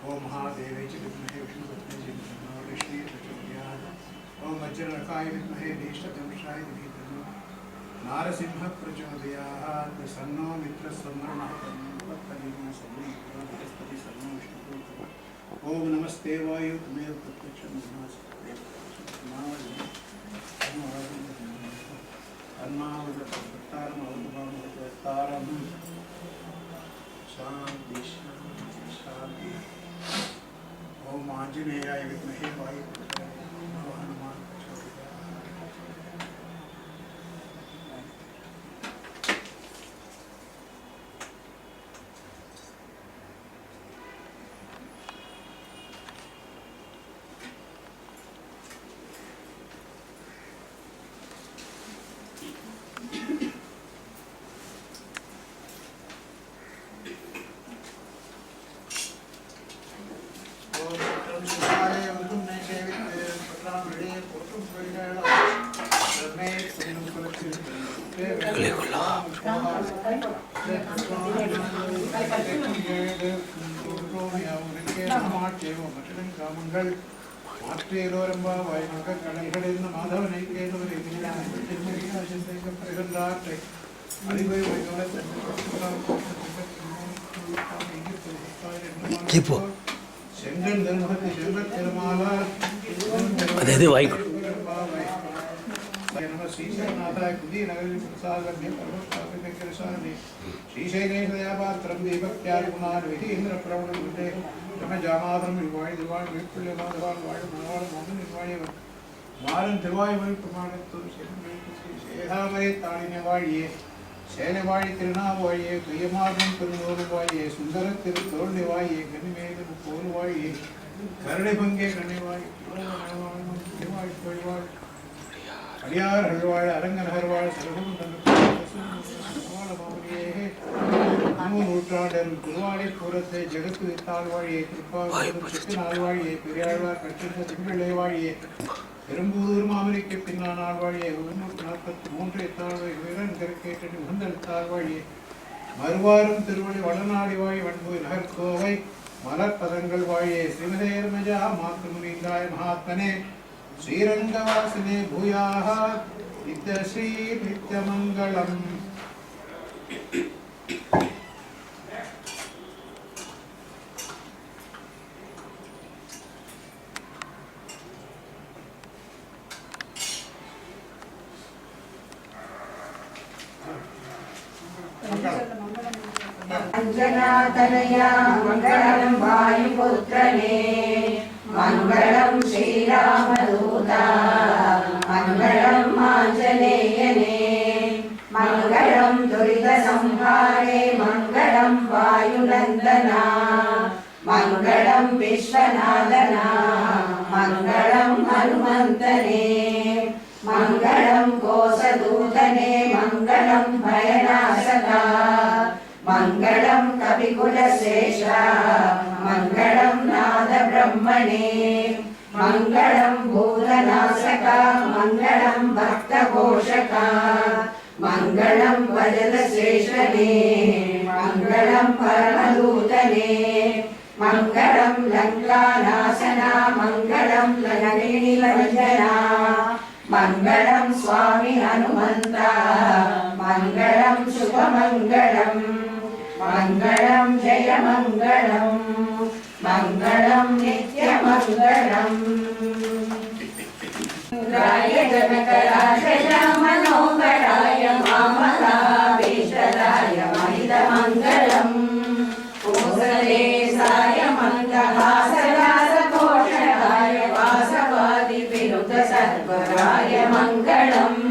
ओम महादेवे च विद्महे विष्णुपत्नी ओम वज्रनखाय विद्महे ज्येष्ठतमसाय धीमहि नारसिंह प्रचोदयात् सन्नो मित्रस्सन्नो ओम नमस्ते वायु त्वमेव प्रत्यक्षं ब्रह्मास्मि शांति शांति ओम आंजनेयाय विद्महे वायुपुत्राय हनुमान अदे वाइक श्रीशैलनाथाय कुदीनगरी प्रसादन्ये परमस्थापिते कृशाने श्रीशैलेशदयापात्रं दीपक्त्यागुणान् विधीन्द्रप्रवणमुदे रमजामातरं निर्वाणि दिवाणि विपुल्यमाधवान् वाणि मनवाणि मोहन निर्वाणि वारं திருவாய்மொழி பிரமாணத்தோடு சேதாமரை தாளின வாழியே சேனவாழி திருநாவாழியே துயமாகும் திருநூறு வாழியே சுந்தர திருத்தோழி வாழியே கனிமேக போர் வாழியே கருணை பங்கே கண்ணை வாழி வாழ் அடியார் அழ்வாழ் அரங்கன் அகர்வாழ் சரகம் நூற்றாண்டர் திருவாளி பூரத்தை ஜெகத்து வித்தாள் வாழியே திருப்பாவூர் நாள்வாழியே பெரியாழ்வார் கட்டிருந்த திங்களை வாழியே பெரும்பூர் மாமலிக்கு பின்னால் நாள்வாழியே 143 எத்தாழ்வை வீரன் கருக்கேற்று உகந்தல் தாழ்வாழியே மறுவாரும் திருவடி வடநாடி வாழி வன்பு நகர்கோவை மலர்பதங்கள் வாழியே ஸ்ரீமதேர்மஜா மாத்ருமுனிந்தாய மகாத்மனே श्रीरंगवासिने भूयाः नित्यश्री नित्यमंगलम् अंजनातनया मंगलम वायुपुत्रने मंगलम श्रीरामदूता मंगलम आंजनेयने मंगलम दुरितसंहारे मंगलम वायुनंदना मंगलम विश्वनाथना मंगलम हनुमंतने मंगलम कोसदूतने मंगलम भयनाशका मंगलम कविकुलशेषा मंगलम नाद ब्रह्मणे मंगलम भूतनाशका मंगलम भक्तघोषका मंगलम वजदशेषने मंगलम परमदूतने मंगलम लंकानाशना मंगलम लंकेणीवंदना मंगलम स्वामी हनुमंता मंगलम शुभमंगलम मंगलम जय मंगलम मंगलम नित्यमंगलम राय जनकराज मनोहराय मामलाभीष्टदाय महितमङ्गलम् कोसलेशाय मन्दहासदासघोषणाय वासवादिविनुतसर्वराय मङ्गलम्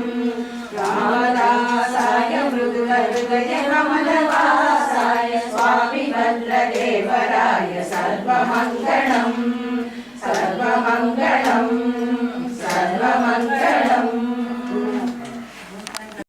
रामदासाय मृदुलहृदय कमलवासाय स्वामी वल्लदेवराय सर्वमङ्गलम् सर्वमङ्गलम्